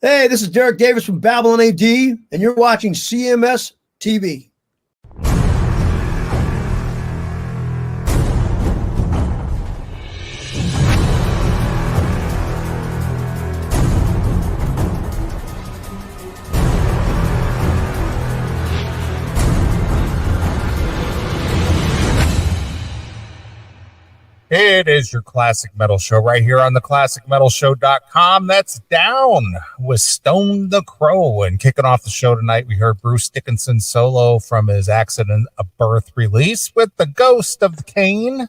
Hey, this is Derek Davis from Babylon AD, and you're watching CMS TV. It is your classic metal show right here on the classicmetalshow.com. That's Down with Stone the Crow. And kicking off the show tonight, we heard Bruce Dickinson's solo from his Accident of Birth release with the ghost of Cain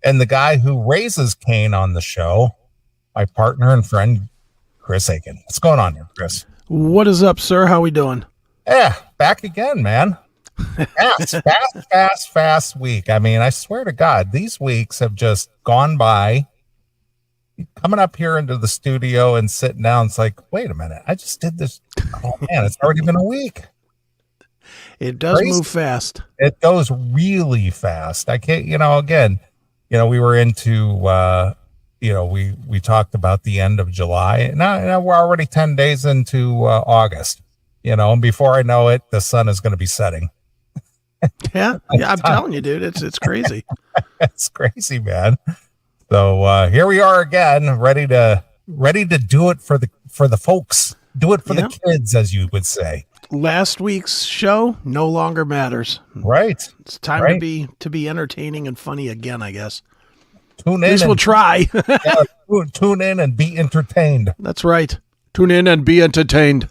and the guy who raises Cain on the show, my partner and friend, Chris Aiken. What's going on here, Chris? What is up, sir? How we doing? Yeah, back again, man. Fast week. I mean, I swear to God, these weeks have just gone by. Coming up here into the studio and sitting down, it's like, wait a minute, I just did this. Oh man, it's already been a week. It does move fast. It goes really fast. I can't, again, we were into, we talked about the end of July. Now we're already 10 days into August, and before I know it, the sun is going to be setting. Yeah, I'm telling you, dude, it's crazy. It's crazy, man. So here we are again, ready to do it for the folks, do it for the kids, as you would say. Last week's show no longer matters. Right. It's time to be entertaining and funny again, I guess. Tune in. At least we'll try. Tune in and be entertained. That's right. Tune in and be entertained.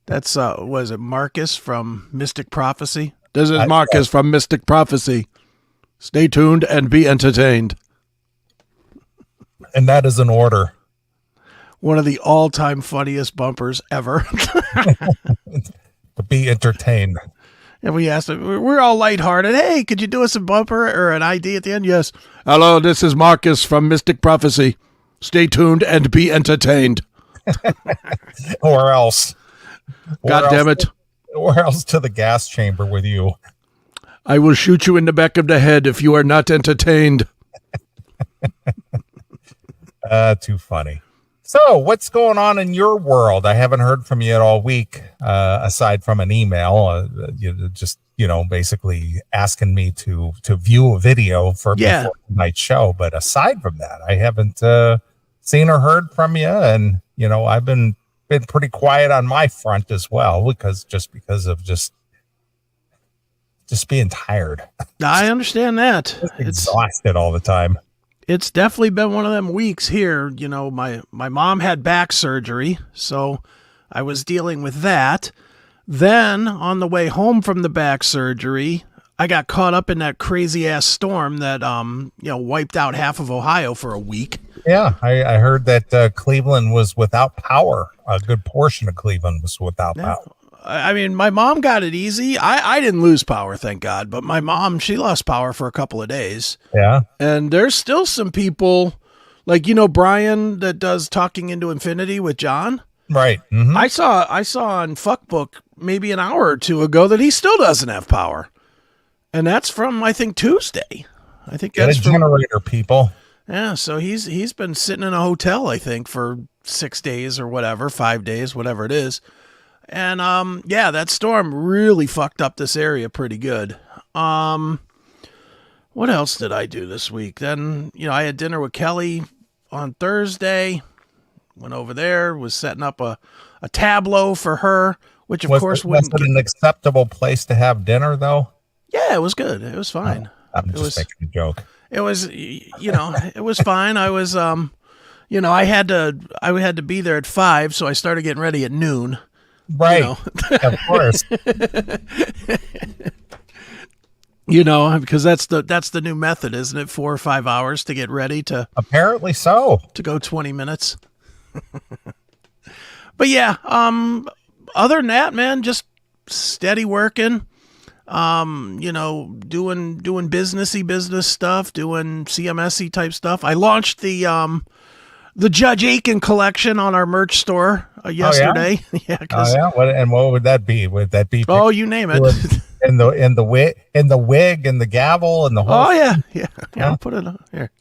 That's was it Marcus from Mystic Prophecy? This is Marcus from Mystic Prophecy. Stay tuned and be entertained. And that is an order. One of the all-time funniest bumpers ever. To be entertained. And we asked him, we're all lighthearted. Hey, could you do us a bumper or an ID at the end? Yes. Hello, this is Marcus from Mystic Prophecy. Stay tuned and be entertained. Or else. God damn it. Or else to the gas chamber with you. I will shoot you in the back of the head if you are not entertained. Too funny. So what's going on in your world? I haven't heard from you all week, aside from an email, basically asking me to view a video for before tonight's show. But aside from that, I haven't seen or heard from you. And, I've been pretty quiet on my front as well, because of being tired. I understand that. It's exhausted all the time. It's definitely been one of them weeks here. My mom had back surgery, so I was dealing with that. Then on the way home from the back surgery, I got caught up in that crazy ass storm that wiped out half of Ohio for a week. Yeah, I heard that Cleveland was without power. A good portion of Cleveland was without power. I mean, my mom got it easy. I didn't lose power, thank God. But my mom, she lost power for a couple of days. Yeah. And there's still some people, like, Brian that does Talking Into Infinity with John. Right. Mm-hmm. I saw on Fuckbook maybe an hour or two ago that he still doesn't have power. And that's from, I think, Tuesday. I think that's a generator, people. Yeah, so he's been sitting in a hotel, I think, for 6 days or whatever, 5 days, whatever it is. And that storm really fucked up this area pretty good. What else did I do this week? Then, I had dinner with Kelly on Thursday. Went over there, was setting up a tableau for her, which of course wasn't an acceptable place to have dinner, though. Yeah, it was good. It was fine. I'm just making a joke. It was, it was fine. I was, I had to be there at 5, so I started getting ready at noon. Right. Of course. Because that's the new method, isn't it? 4 or 5 hours to get ready to. Apparently so. To go 20 minutes. But yeah, other than that, man, just steady working. Doing business stuff, doing CMS-y type stuff. I launched the Judge Aiken collection on our merch store yesterday. Oh, yeah? What would that be? Would that be? Oh, you name it. In the wig and the gavel and the whole. Oh yeah. I'll put it on here.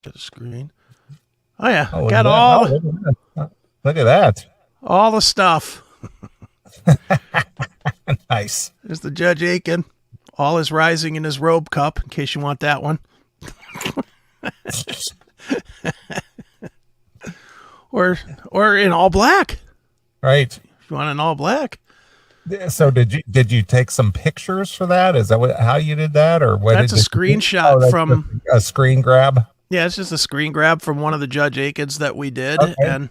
Get a screen. Oh yeah, Oh, got look at that. all the stuff. Nice. There's the Judge Aiken. All is rising in his robe cup, in case you want that one. or in all black. Right. If you want an all black. So did you take some pictures for that? Is that how you did that, or what? That's a screenshot from a screen grab. Yeah, it's just a screen grab from one of the Judge Aikens that we did, Okay.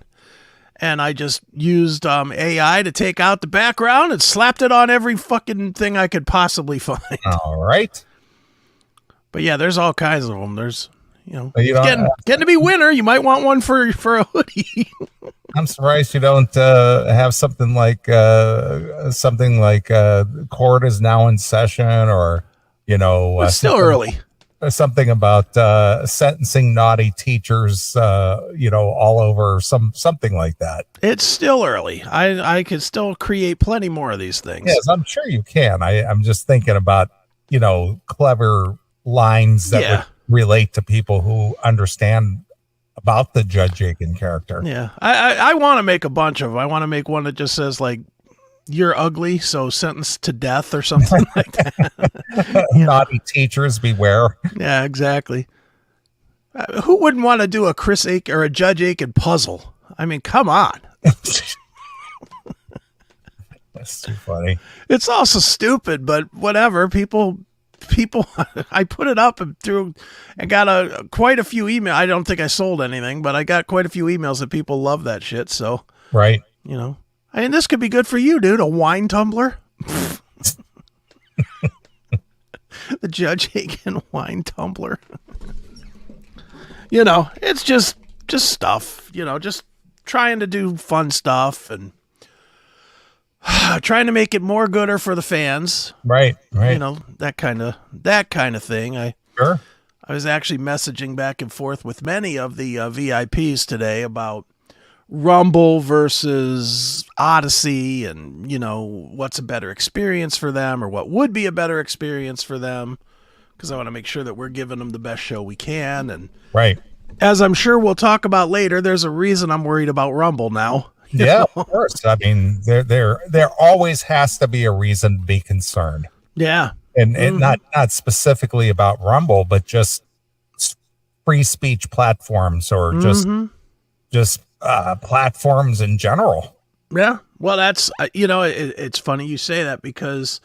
and I just used AI to take out the background and slapped it on every fucking thing I could possibly find. All right. But yeah, there's all kinds of them. There's, don't- getting to be winter. You might want one for a hoodie. I'm surprised you don't have something like court is now in session, or It's still early. something about sentencing naughty teachers, all over, something like that. It's still early. I could still create plenty more of these things. Yes, I'm sure you can. I'm just thinking about clever lines that would relate to people who understand about the Judge Aiken character. Yeah, I want to make a bunch of them. I want to make one that just says like, "You're ugly, so sentenced to death," or something like that. Naughty teachers beware. Yeah, exactly. Who wouldn't want to do a Chris Aiken or a Judge Aiken puzzle? I mean, come on. That's too funny. It's also stupid, but whatever. People. I put it up and got quite a few emails. I don't think I sold anything, but I got quite a few emails that people love that shit. So, right. I mean, this could be good for you, dude. A wine tumbler. The Judge Aiken wine tumbler. It's just stuff, just trying to do fun stuff and trying to make it more gooder for the fans. Right. That kind of thing. Sure. I was actually messaging back and forth with many of the VIPs today about Rumble versus Odyssey and, what's a better experience for them or what would be a better experience for them. Because I want to make sure that we're giving them the best show we can. And right. As I'm sure we'll talk about later, there's a reason I'm worried about Rumble now. Yeah, of course. I mean, there always has to be a reason to be concerned. Yeah. And not specifically about Rumble, but just free speech platforms or just platforms in general. Yeah. Well, that's, it's funny you say that because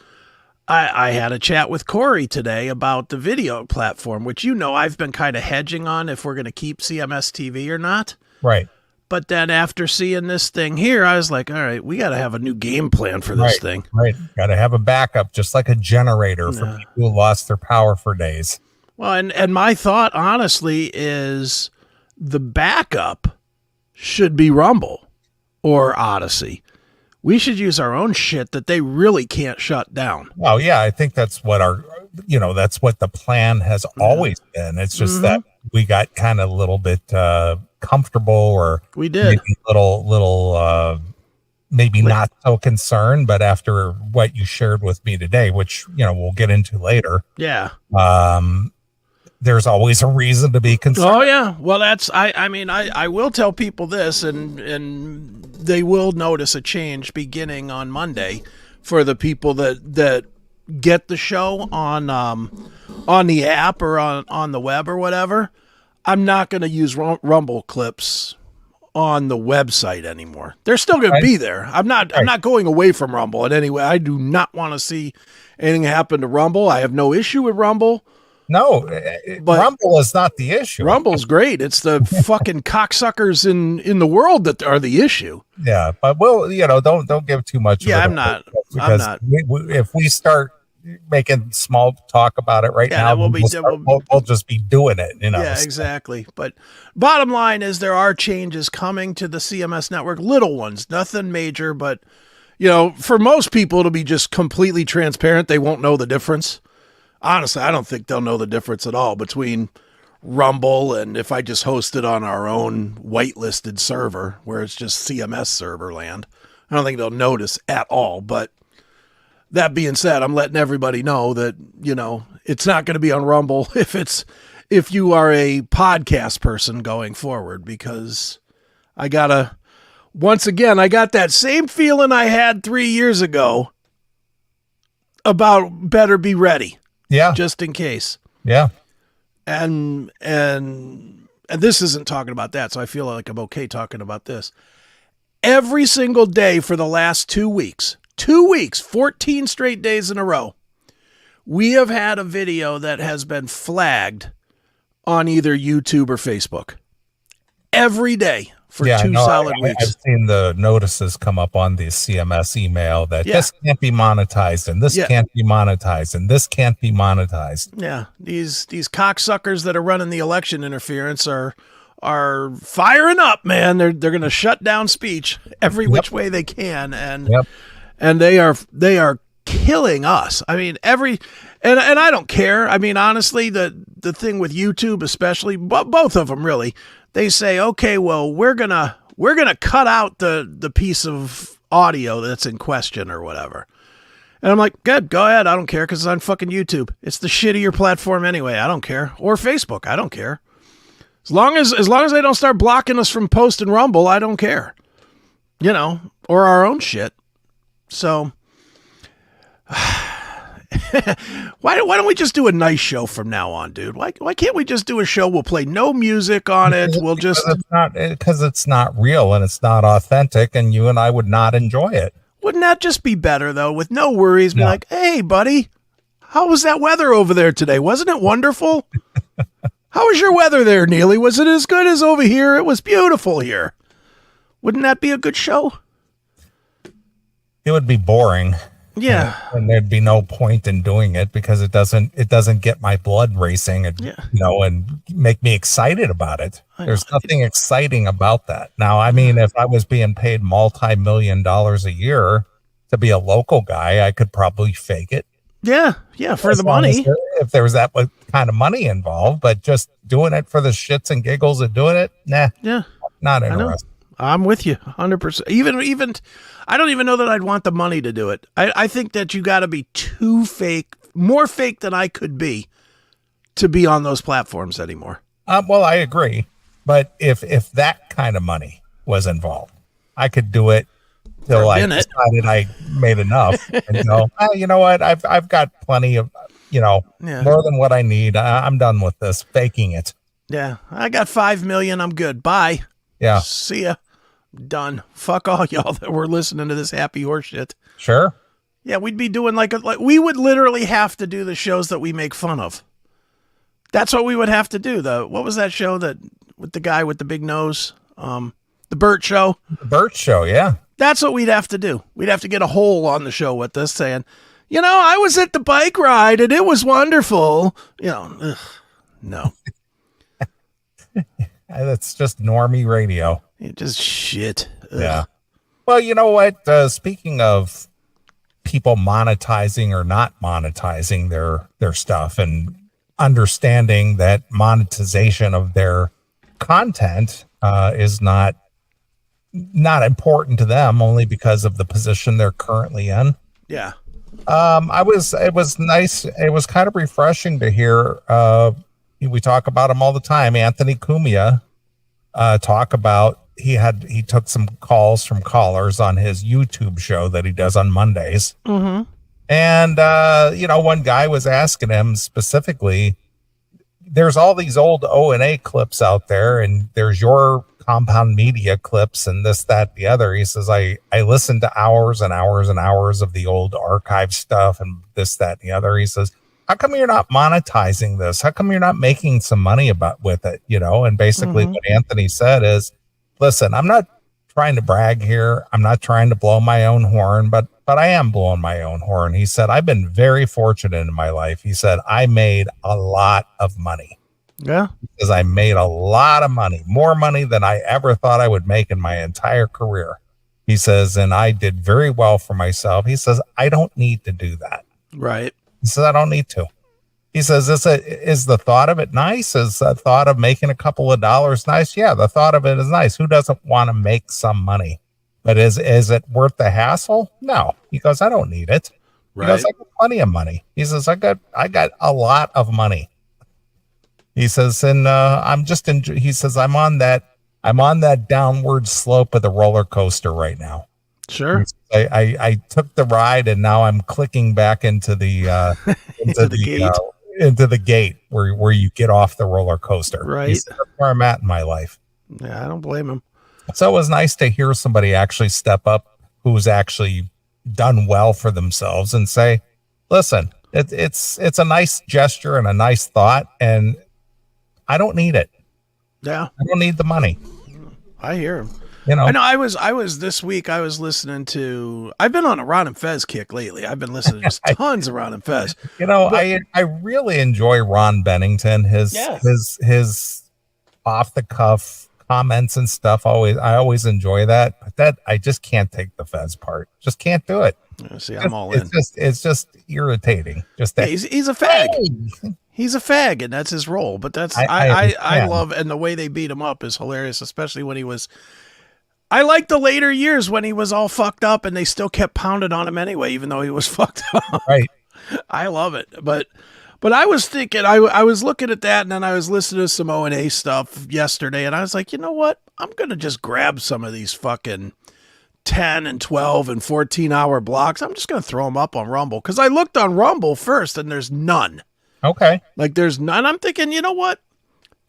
I had a chat with Corey today about the video platform, which, I've been kind of hedging on if we're going to keep CMS TV or not. Right. But then after seeing this thing here, I was like, all right, we got to have a new game plan for this thing. Right. Got to have a backup, just like a generator for people who lost their power for days. Well, and my thought, honestly, is the backup should be Rumble or Odyssey. We should use our own shit that they really can't shut down. Oh, yeah. I think that's what that's what the plan has always been. It's just that we got kind of a little bit comfortable, or we did maybe little maybe not so concerned, but after what you shared with me today, which we'll get into later, there's always a reason to be concerned. Oh yeah, well that's I will tell people this, and they will notice a change beginning on Monday for the people that get the show on the app or on the web or whatever. I'm not going to use Rumble clips on the website anymore. They're still going to be there. I'm not going away from Rumble in any way. I do not want to see anything happen to Rumble. I have no issue with Rumble. No, but Rumble is not the issue. Rumble's great. It's the fucking cocksuckers in the world that are the issue. Yeah, but don't give too much. Yeah, I'm not. If we start making small talk about it now, we'll just be doing it. Yeah, exactly. But bottom line is there are changes coming to the CMS network, little ones, nothing major, but for most people it'll be just completely transparent. They won't know the difference. Honestly, I don't think they'll know the difference at all between Rumble and if I just host it on our own whitelisted server where it's just CMS server land. I don't think they'll notice at all. But that being said, I'm letting everybody know that, it's not going to be on Rumble. If it's if you are a podcast person going forward, because once again, I got that same feeling I had 3 years ago about better be ready. Yeah. Just in case. Yeah. And this isn't talking about that, so I feel like I'm okay talking about this. Every single day for the last 2 weeks, 14 straight days in a row, we have had a video that has been flagged on either YouTube or Facebook. Every day for 2 solid weeks. I've seen the notices come up on the CMS email that this can't be monetized, and this can't be monetized, and this can't be monetized. Yeah, these cocksuckers that are running the election interference are firing up, man. They're going to shut down speech every which way they can, and they are killing us. I mean, and I don't care. I mean, honestly, the thing with YouTube, especially, both of them really, they say, okay, well, we're gonna cut out the piece of audio that's in question or whatever. And I'm like, good, go ahead. I don't care, because it's on fucking YouTube. It's the shittier platform anyway. I don't care. Or Facebook. I don't care. As long as they don't start blocking us from Post and Rumble, I don't care. You know, or our own shit. So why don't we just do a nice show from now on, dude? Why can't we just do a show? We'll play no music on it. We'll just because it's not real and it's not authentic, and you and I would not enjoy it. Wouldn't that just be better though, with no worries? Be like, hey, buddy, how was that weather over there today? Wasn't it wonderful? How was your weather there, Neely? Was it as good as over here? It was beautiful here. Wouldn't that be a good show? It would be boring. Yeah. And there'd be no point in doing it, because it doesn't get my blood racing and and make me excited about it. There's nothing exciting about that. Now, I mean, if I was being paid $multi-million a year to be a local guy, I could probably fake it. Yeah, for the money. If there was that kind of money involved, but just doing it for the shits and giggles of doing it, nah. Yeah. Not interested. I'm with you 100%. Even I don't even know that I'd want the money to do it. I think that you got to be too fake, more fake than I could be, to be on those platforms anymore. Well, I agree. But if that kind of money was involved, I could do it till I decided I made enough and go, you know what? I've got plenty of, more than what I need. I'm done with this faking it. Yeah. I got 5 million. I'm good. Bye. Yeah. See ya. Done. Fuck all y'all that were listening to this happy horse shit. Sure. Yeah, we'd be doing like we would literally have to do the shows that we make fun of. That's what we would have to do. What was that show that with the guy with the big nose? The Burt Show. The Burt Show, yeah. That's what we'd have to do. We'd have to get a hole on the show with this saying, I was at the bike ride and it was wonderful. No. That's just normie radio. Just shit. Ugh. Yeah. Well, you know what? Speaking of people monetizing or not monetizing their stuff, and understanding that monetization of their content is not important to them, only because of the position they're currently in. Yeah. It was nice. It was kind of refreshing to hear. We talk about him all the time. Anthony Cumia talk about he took some calls from callers on his YouTube show that he does on Mondays. Mm-hmm. And one guy was asking him specifically, there's all these old O&A clips out there, and there's your Compound Media clips and this, that, the other. He says, I listened to hours and hours and hours of the old archive stuff and this, that, and the other. He says, how come you're not monetizing this? How come you're not making some money with it? And basically what Anthony said is, listen, I'm not trying to brag here. I'm not trying to blow my own horn, but I am blowing my own horn. He said, I've been very fortunate in my life. He said, I made a lot of money. Yeah. Because I made a lot of money, more money than I ever thought I would make in my entire career. He says, and I did very well for myself. He says, I don't need to do that. Right. He says, I don't need to. He says, is the thought of it nice? Is the thought of making a couple of dollars nice? Yeah, the thought of it is nice. Who doesn't want to make some money? But is it worth the hassle? No. He goes, I don't need it. He goes, I got plenty of money. He says, I got a lot of money. He says, and I'm just he says, I'm on that downward slope of the roller coaster right now. Sure. I took the ride and now I'm clicking back into the Into the gate. Into the gate where you get off the roller coaster. Right. He said, that's where I'm at in my life. Yeah, I don't blame him. So it was nice to hear somebody actually step up who's actually done well for themselves and say, listen, it's a nice gesture and a nice thought, and I don't need it. Yeah. I don't need the money. I hear him. You know, I know I was this week, I was listening to, I've been on a Ron and Fez kick lately. I've been listening to just tons of Ron and Fez. You know, I really enjoy Ron Bennington, his off the cuff comments and stuff. I always enjoy that, but that I just can't take the Fez part. Just can't do it. Yeah, see, I'm all in. It's just irritating. Just that he's a fag. He's a fag, and that's his role. But that's I love, and the way they beat him up is hilarious, especially when he was. I like the later years when he was all fucked up, and they still kept pounding on him anyway, even though he was fucked up. Right. I love it, but I was thinking, I was looking at that, and then I was listening to some O&A stuff yesterday, and I was like, you know what? I'm gonna just grab some of these fucking 10 and 12 and 14-hour blocks. I'm just gonna throw them up on Rumble, because I looked on Rumble first, and there's none. Okay. Like there's none. I'm thinking, you know what?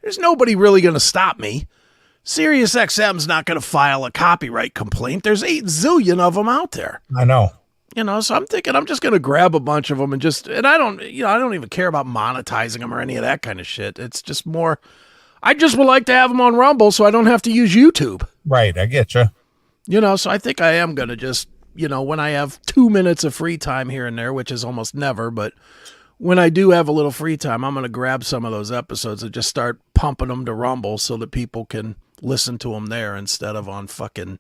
There's nobody really gonna stop me. Sirius XM's not going to file a copyright complaint. There's 8 zillion of them out there. I know. You know, so I'm thinking I'm just going to grab a bunch of them and I don't even care about monetizing them or any of that kind of shit. It's just more, I just would like to have them on Rumble so I don't have to use YouTube. Right. I get you. You know, so I think I am going to just, you know, when I have 2 minutes of free time here and there, which is almost never, but when I do have a little free time, I'm going to grab some of those episodes and just start pumping them to Rumble so that people can listen to them there instead of on fucking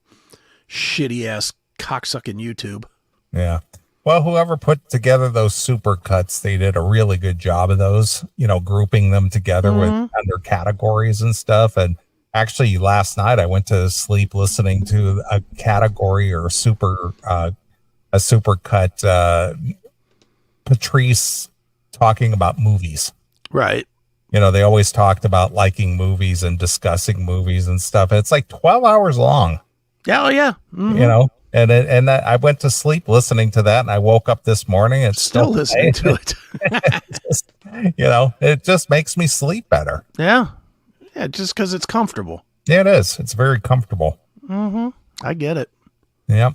shitty ass cocksucking YouTube. Yeah. Well, whoever put together those super cuts, they did a really good job of those, you know, grouping them together with under categories and stuff. And actually last night I went to sleep listening to a category or a super cut, Patrice talking about movies. Right. You know, they always talked about liking movies and discussing movies and stuff. It's like 12 hours long. Yeah, oh yeah. Mm-hmm. You know, and I went to sleep listening to that, and I woke up this morning. It's still listening to it. Just, you know, it just makes me sleep better. Yeah. Yeah, just because it's comfortable. Yeah, it is. It's very comfortable. Mm-hmm. I get it. Yep.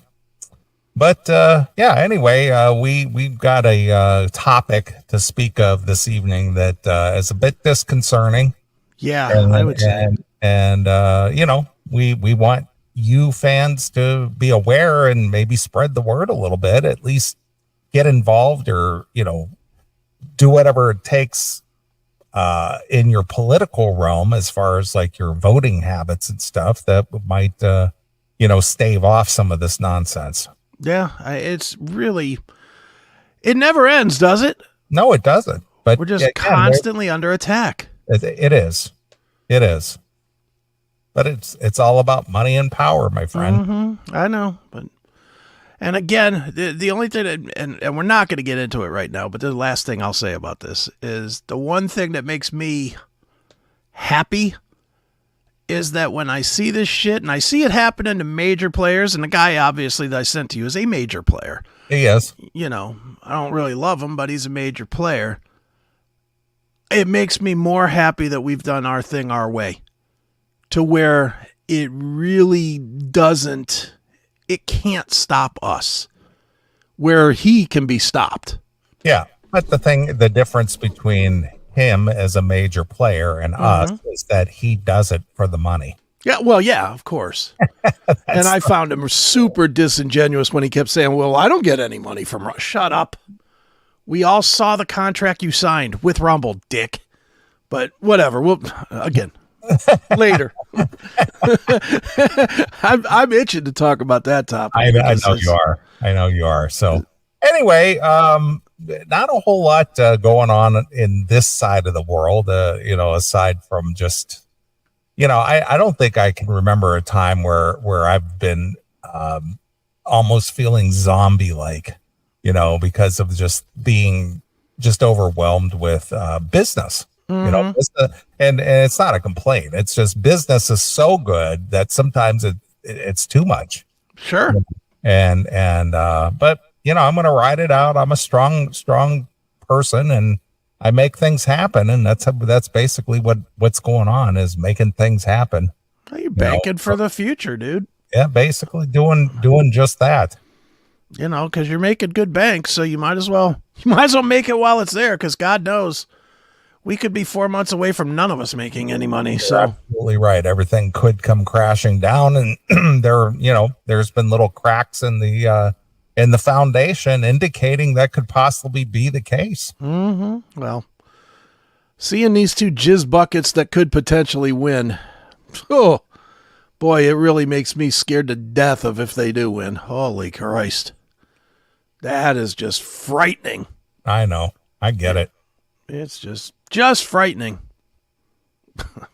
But yeah, anyway, we've got a topic to speak of this evening that is a bit disconcerting. Yeah, I would say. And you know, we want you fans to be aware and maybe spread the word a little bit, at least get involved or, you know, do whatever it takes in your political realm as far as like your voting habits and stuff that might, you know, stave off some of this nonsense. Yeah, it's really, it never ends, does it? No, it doesn't. But we're just constantly under attack. It is. It is. But it's all about money and power, my friend. Mm-hmm. I know. And again, the only thing that, and we're not going to get into it right now, but the last thing I'll say about this is the one thing that makes me happy is that when I see this shit and I see it happening to major players, and the guy obviously that I sent to you is a major player. He is. You know, I don't really love him, but he's a major player. It makes me more happy that we've done our thing our way to where it really doesn't, it can't stop us where he can be stopped. Yeah. But the difference between him as a major player and us is that he does it for the money. Yeah, well, yeah, of course. And I found him super disingenuous when he kept saying, well, I don't get any money from Rumble. Shut up. We all saw the contract you signed with Rumble, dick. But whatever. We'll, again, later. I'm itching to talk about that topic. I know you are. I know you are. So anyway, not a whole lot going on in this side of the world, you know, aside from just, you know, I don't think I can remember a time where I've been almost feeling zombie-like, you know, because of just being just overwhelmed with business. You know, and it's not a complaint. It's just business is so good that sometimes it's too much. Sure. But you know, I'm going to ride it out. I'm a strong person, and I make things happen. And that's basically what's going on, is making things happen. You're banking for the future, dude. Yeah, basically doing just that. You know, because you're making good bank, so you might as well make it while it's there, because God knows we could be 4 months away from none of us making any money. You're so absolutely right. Everything could come crashing down, and there's been little cracks in the foundation indicating that could possibly be the case. Well, seeing these two jizz buckets that could potentially win, oh boy, it really makes me scared to death of if they do win. Holy Christ. That is just frightening. I know. I get it. It's just frightening.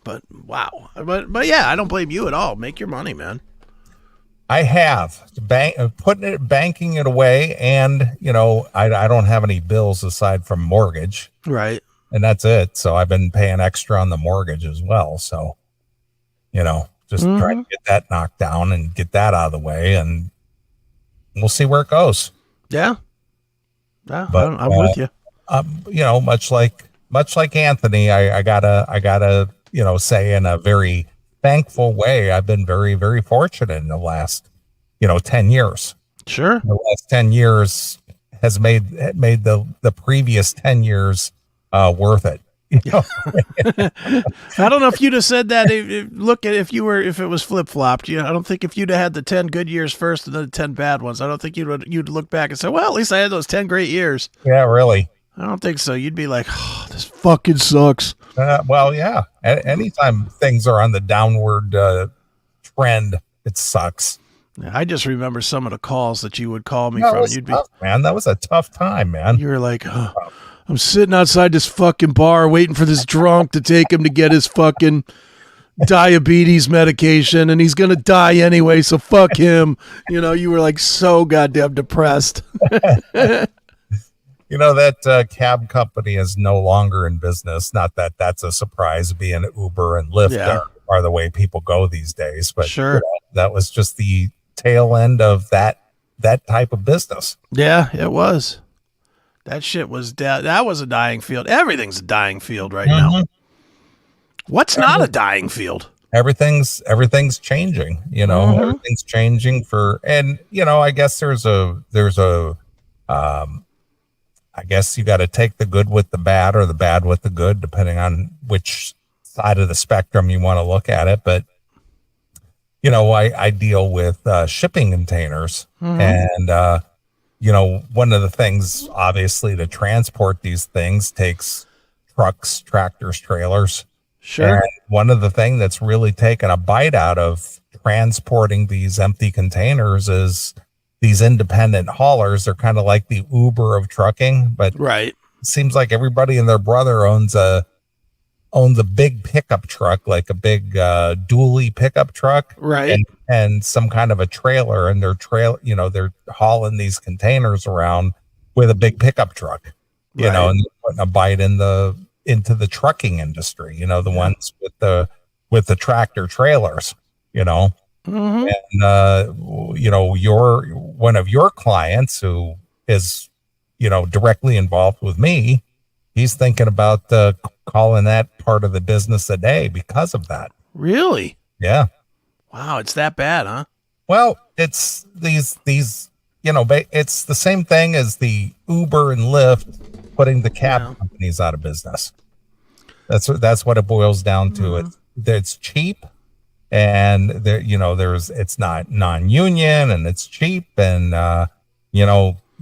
But wow. But yeah, I don't blame you at all. Make your money, man. I have banking it away, and you know, I don't have any bills aside from mortgage. Right. And that's it. So I've been paying extra on the mortgage as well. So, you know, just trying to get that knocked down and get that out of the way, and we'll see where it goes. Yeah. But, I'm with you. You know, much like Anthony, I gotta, you know, say in a very thankful way, I've been very, very fortunate in the last, 10 years. Sure. The last 10 years has made the previous 10 years worth it. You know? I don't know if you'd have said that. If it was flip flopped, I don't think if you'd have had the 10 good years first and then the 10 bad ones, I don't think you'd look back and say, well, at least I had those 10 great years. Yeah, really. I don't think so. You'd be like, oh, this fucking sucks. Well, yeah. Anytime things are on the downward trend, it sucks. I just remember some of the calls that you would call me That from. was tough, man. That was a tough time, man. You were like, oh, I'm sitting outside this fucking bar waiting for this drunk to take him to get his fucking diabetes medication, and he's going to die anyway, so fuck him. You were like so goddamn depressed. That cab company is no longer in business. Not that that's a surprise, being Uber and Lyft are the way people go these days. But sure, that was just the tail end of that type of business. Yeah, it was. That shit was that was a dying field. Everything's a dying field right now. What's not a dying field? Everything's changing. Everything's changing and I guess there's a I guess you got to take the good with the bad or the bad with the good, depending on which side of the spectrum you want to look at it. But, I deal with shipping containers, and, one of the things, obviously, to transport these things takes trucks, tractors, trailers. Sure. And one of the things that's really taken a bite out of transporting these empty containers is these independent haulers. They're kind of like the Uber of trucking, but right. It seems like everybody and their brother owns a big pickup truck, like a big dually pickup truck, right? And some kind of a trailer, and they're hauling these containers around with a big pickup truck, and they're putting a bite into the trucking industry. The ones with the tractor trailers, And your one of your clients who is directly involved with me, he's thinking about calling that part of the business a day because of that. Really? Yeah. Wow, it's that bad, huh? Well, it's these it's the same thing as the Uber and Lyft putting the cab companies out of business. That's what it boils down to. It's cheap. And it's not non-union, and it's cheap, and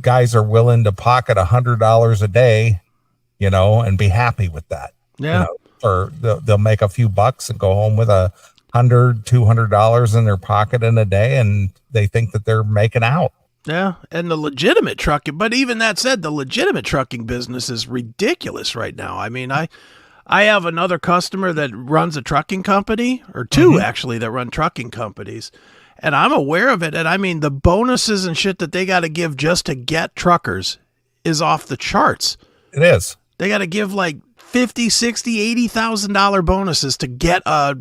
guys are willing to pocket $100 a day, and be happy with that. Yeah. Or they'll make a few bucks and go home with $200 in their pocket in a day, and they think that they're making out. Yeah, and the legitimate trucking, but even that said, the legitimate trucking business is ridiculous right now. I mean, I have another customer that runs a trucking company, or two actually, that run trucking companies, and I'm aware of it. And I mean, the bonuses and shit that they got to give just to get truckers is off the charts. It is. They got to give like $50, $60, $80,000 bonuses to get a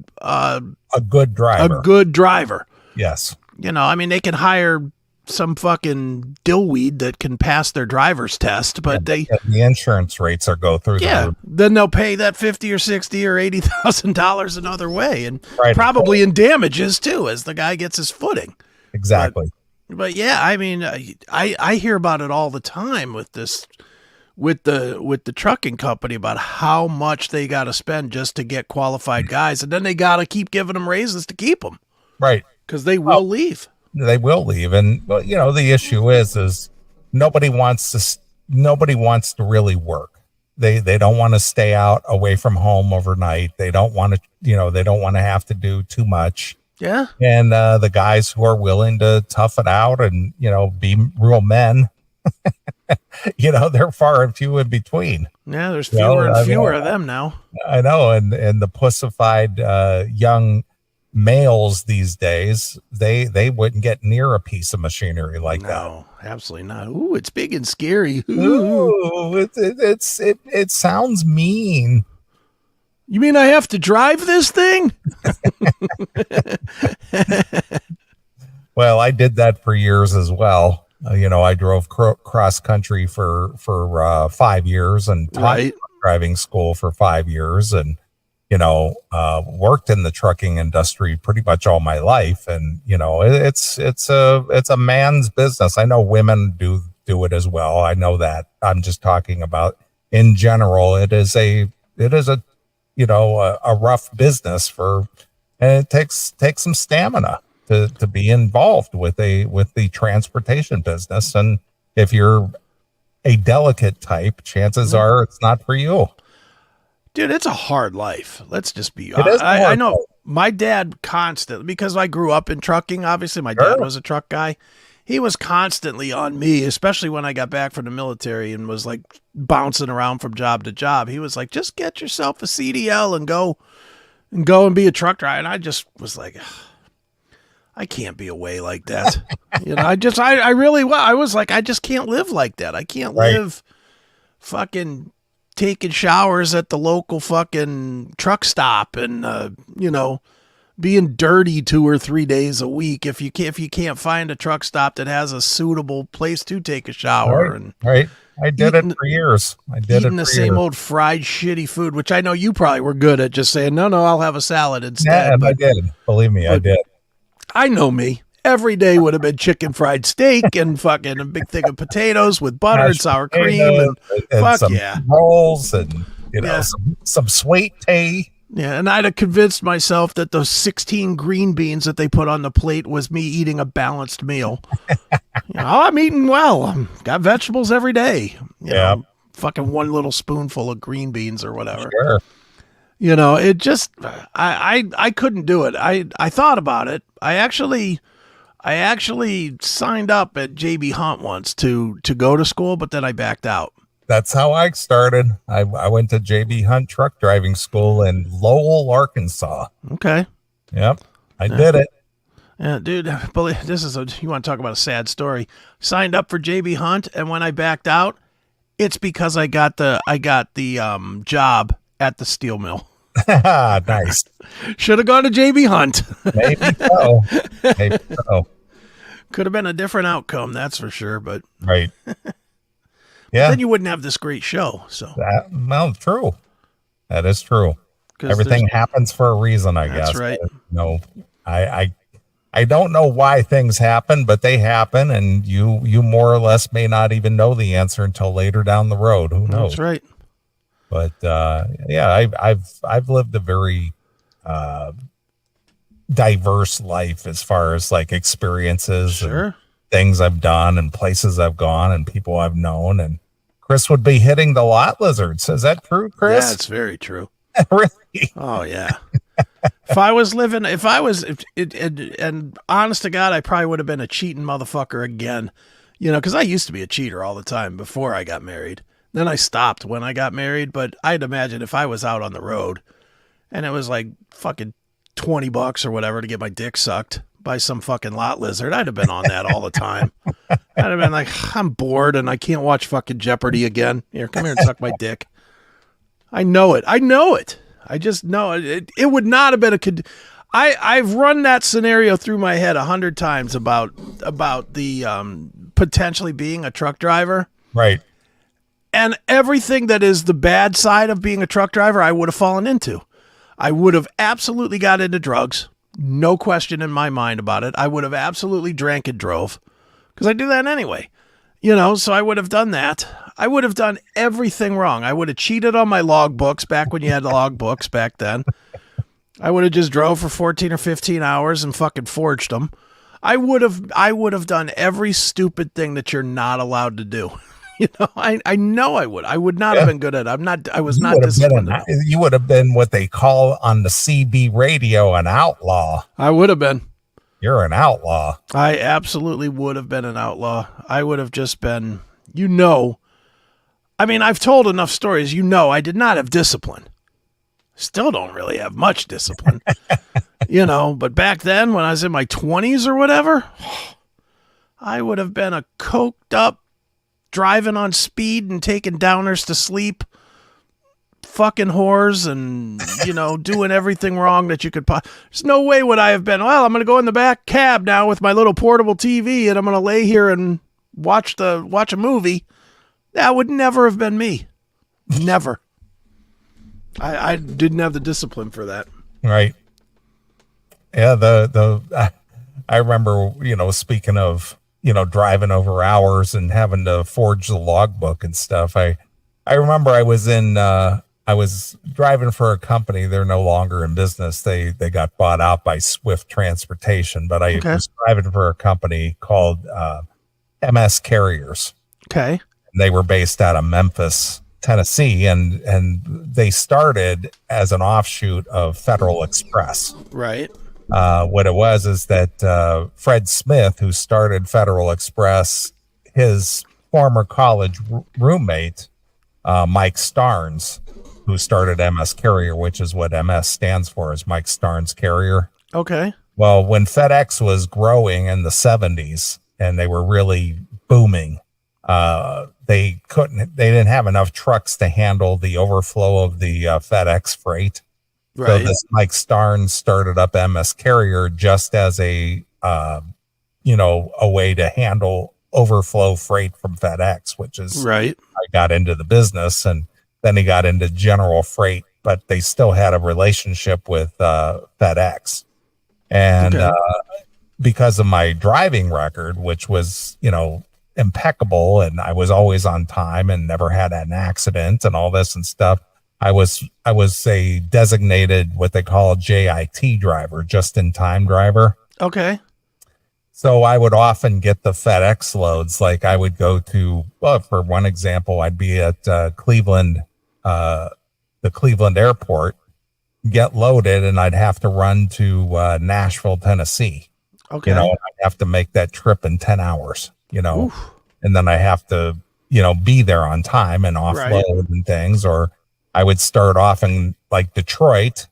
good driver. A good driver. Yes. You know, I mean, they can hire some fucking dillweed that can pass their driver's test, but the insurance rates are go through. Then they'll pay that $50 or $60 or $80,000 another way, and right, probably in damages too, as the guy gets his footing. Exactly. But yeah, I mean, I hear about it all the time with this, with the trucking company, about how much they got to spend just to get qualified guys, and then they got to keep giving them raises to keep them. Right. Because they will leave. They will leave. And, you know, the issue is nobody wants to really work. They don't want to stay out away from home overnight. They don't want to, they don't want to have to do too much. Yeah. And the guys who are willing to tough it out and, be real men, they're far and few in between. Yeah, there's fewer and fewer of them now. I know. And the pussified young males these days, they wouldn't get near a piece of machinery like that. No, absolutely not. Ooh, it's big and scary. Ooh, it sounds mean. You mean I have to drive this thing? Well, I did that for years as well. I drove cross country for 5 years and taught driving school for 5 years, and worked in the trucking industry pretty much all my life. And, it's a man's business. I know women do it as well. I know that. I'm just talking about in general. It is a rough business and it takes some stamina to be involved with the transportation business. And if you're a delicate type, chances are it's not for you. Dude, it's a hard life. Let's just be honest. I know my dad constantly, because I grew up in trucking, obviously my dad was a truck guy. He was constantly on me, especially when I got back from the military and was like bouncing around from job to job. He was like, just get yourself a CDL and go and be a truck driver. And I just was like, I can't be away like that. I was like, I just can't live like that. I can't live fucking taking showers at the local fucking truck stop and being dirty 2 or 3 days a week if you can't find a truck stop that has a suitable place to take a shower. I did it for years. Eating the same old fried shitty food, which I know you probably were good at, just saying no, I'll have a salad instead. Yeah, I did. Believe me, I did. I know me. Every day would have been chicken fried steak and fucking a big thing of potatoes with butter and sour cream and some rolls and some sweet tea. Yeah, and I'd have convinced myself that those 16 green beans that they put on the plate was me eating a balanced meal. I'm eating well. I've got vegetables every day. You know, fucking one little spoonful of green beans or whatever. Sure. It just I couldn't do it. I thought about it. I actually signed up at JB Hunt once to go to school, but then I backed out. That's how I started. I went to JB Hunt truck driving school in Lowell, Arkansas. Okay. Yep. I did it. Yeah, dude, you want to talk about a sad story. Signed up for JB Hunt, and when I backed out, it's because I got the job at the steel mill. Nice. Should have gone to JB Hunt. Maybe so. Could have been a different outcome, that's for sure. But right. Yeah. Then you wouldn't have this great show. So true. That is true. Everything happens for a reason, I guess. That's right. No, I don't know why things happen, but they happen, and you more or less may not even know the answer until later down the road. Who knows? That's right. But I've lived a very diverse life as far as like experiences, and things I've done, and places I've gone, and people I've known. And Chris would be hitting the lot lizards. Is that true, Chris? Yeah, it's very true. Really? Oh yeah. And honest to God, I probably would have been a cheating motherfucker again. Because I used to be a cheater all the time before I got married. Then I stopped when I got married, but I'd imagine if I was out on the road and it was like fucking $20 or whatever to get my dick sucked by some fucking lot lizard, I'd have been on that all the time. I'd have been like, I'm bored and I can't watch fucking Jeopardy again. Here, come here and suck my dick. I know it. I just know it. It would not have been I've run that scenario through my head 100 times about the potentially being a truck driver. Right. And everything that is the bad side of being a truck driver, I would have fallen into. I would have absolutely got into drugs. No question in my mind about it. I would have absolutely drank and drove because I do that anyway. So I would have done that. I would have done everything wrong. I would have cheated on my log books back when you had log books back then. I would have just drove for 14 or 15 hours and fucking forged them. I would have done every stupid thing that you're not allowed to do. I know I would. I would not have been good at it. I was not disciplined. You would have been what they call on the CB radio an outlaw. I would have been. You're an outlaw. I absolutely would have been an outlaw. I would have just been, I mean, I've told enough stories. I did not have discipline. Still don't really have much discipline, but back then when I was in my 20s or whatever, I would have been a coked up, driving on speed and taking downers to sleep, fucking whores and, doing everything wrong that you could. There's no way would I have been, well, I'm going to go in the back cab now with my little portable TV and I'm going to lay here and watch a movie. That would never have been me. Never. I didn't have the discipline for that. Right. Yeah. I remember, speaking of, driving over hours and having to forge the logbook and stuff. I remember I was driving for a company. They're no longer in business. They got bought out by Swift Transportation, but I was driving for a company called MS Carriers. Okay. And they were based out of Memphis, Tennessee, and they started as an offshoot of Federal Express. Right. What it was is that Fred Smith, who started Federal Express, his former college roommate, Mike Starnes, who started MS Carrier, which is what MS stands for, is Mike Starnes Carrier. Okay. Well, when FedEx was growing in the 70s and they were really booming, they didn't have enough trucks to handle the overflow of the FedEx freight. Right. So this Mike Starnes started up MS Carrier just as a way to handle overflow freight from FedEx, which is right. I got into the business, and then he got into general freight, but they still had a relationship with FedEx. And because of my driving record, which was, impeccable, and I was always on time and never had an accident and all this and stuff, I was a designated what they call a JIT driver, just in time driver. Okay. So I would often get the FedEx loads. Like I would go to, well, for one example, I'd be at Cleveland, the Cleveland airport, get loaded, and I'd have to run to Nashville, Tennessee. Okay. I'd have to make that trip in 10 hours, Oof. and then I have to, be there on time and offload and things. Or I would start off in like Detroit.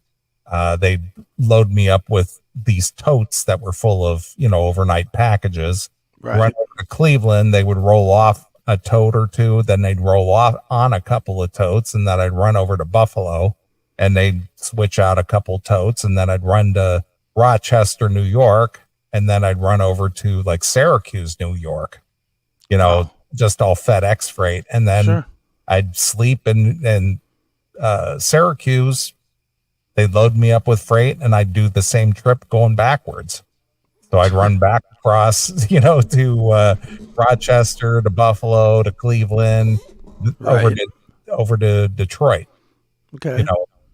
They'd load me up with these totes that were full of, overnight packages. Right. Run over to Cleveland. They would roll off a tote or two. Then they'd roll off on a couple of totes. And then I'd run over to Buffalo and they'd switch out a couple totes. And then I'd run to Rochester, New York. And then I'd run over to like Syracuse, New York, just all FedEx freight. And then I'd sleep in Syracuse. They'd load me up with freight and I'd do the same trip going backwards. So I'd run back across, to Rochester, to Buffalo, to Cleveland, over to Detroit. Okay.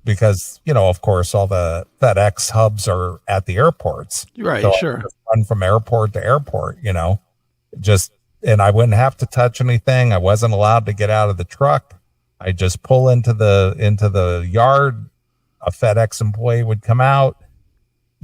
Because, of course, all the FedEx hubs are at the airports. Right, so sure. I just run from airport to airport, and I wouldn't have to touch anything. I wasn't allowed to get out of the truck. I just pull into the yard. A FedEx employee would come out,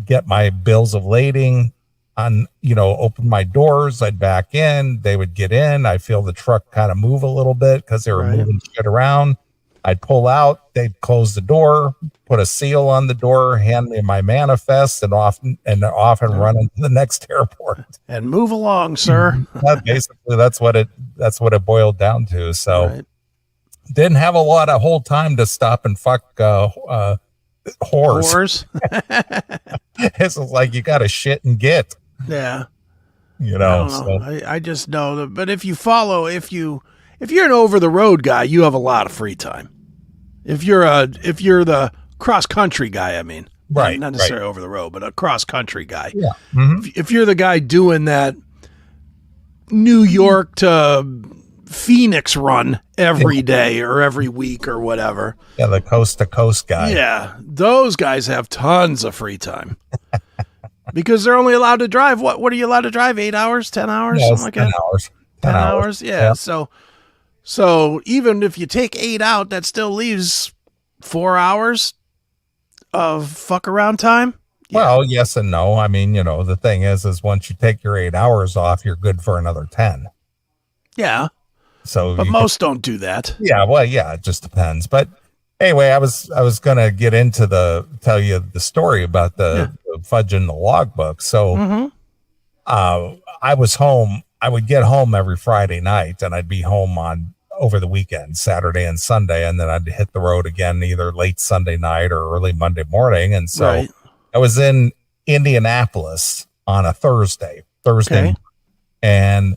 get my bills of lading open my doors. I'd back in. They would get in. I feel the truck kind of move a little bit because they were moving shit around. I'd pull out. They'd close the door, put a seal on the door, hand me my manifest, and off and run into the next airport. And move along, sir. Basically, that's what it boiled down to. So, didn't have a lot of whole time to stop and fuck whores. It's like you got to shit and get. Yeah. You I know. don't know. I just know that. But if you're an over the road guy, you have a lot of free time. If you're the cross country guy, I mean, right, not necessarily over the road, but a cross country guy. Yeah. Mm-hmm. If you're the guy doing that New York to Phoenix run every day or every week or whatever. Yeah, the coast to coast guy. Yeah, those guys have tons of free time. Because they're only allowed to drive, what are you allowed to drive? 8 hours, 10 hours, Yeah, something like 10 that? hours. 10 hours, yeah. So even if you take 8 out, that still leaves 4 hours of fuck around time. Yeah. Well, yes and no. I mean, the thing is once you take your 8 hours off, you're good for another 10. Yeah. So, but most don't do that. Yeah. Well, yeah, it just depends. But anyway, I was going to get into tell you the story about the fudge in the logbook. So, I was home. I would get home every Friday night, and I'd be home over the weekend, Saturday and Sunday, and then I'd hit the road again either late Sunday night or early Monday morning. And so I was in Indianapolis on a Thursday, and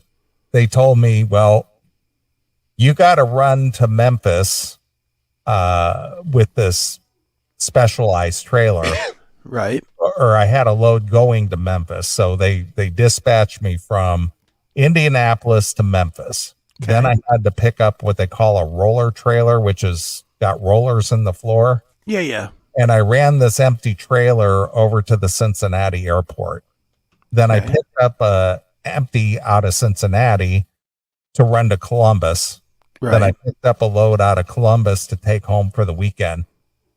they told me, well, you got to run to Memphis with this specialized trailer. Right. Or I had a load going to Memphis. So they dispatched me from Indianapolis to Memphis. Okay. Then I had to pick up what they call a roller trailer, which is got rollers in the floor. Yeah, yeah. And I ran this empty trailer over to the Cincinnati airport. Then I picked up a empty out of Cincinnati to run to Columbus. Right. Then I picked up a load out of Columbus to take home for the weekend.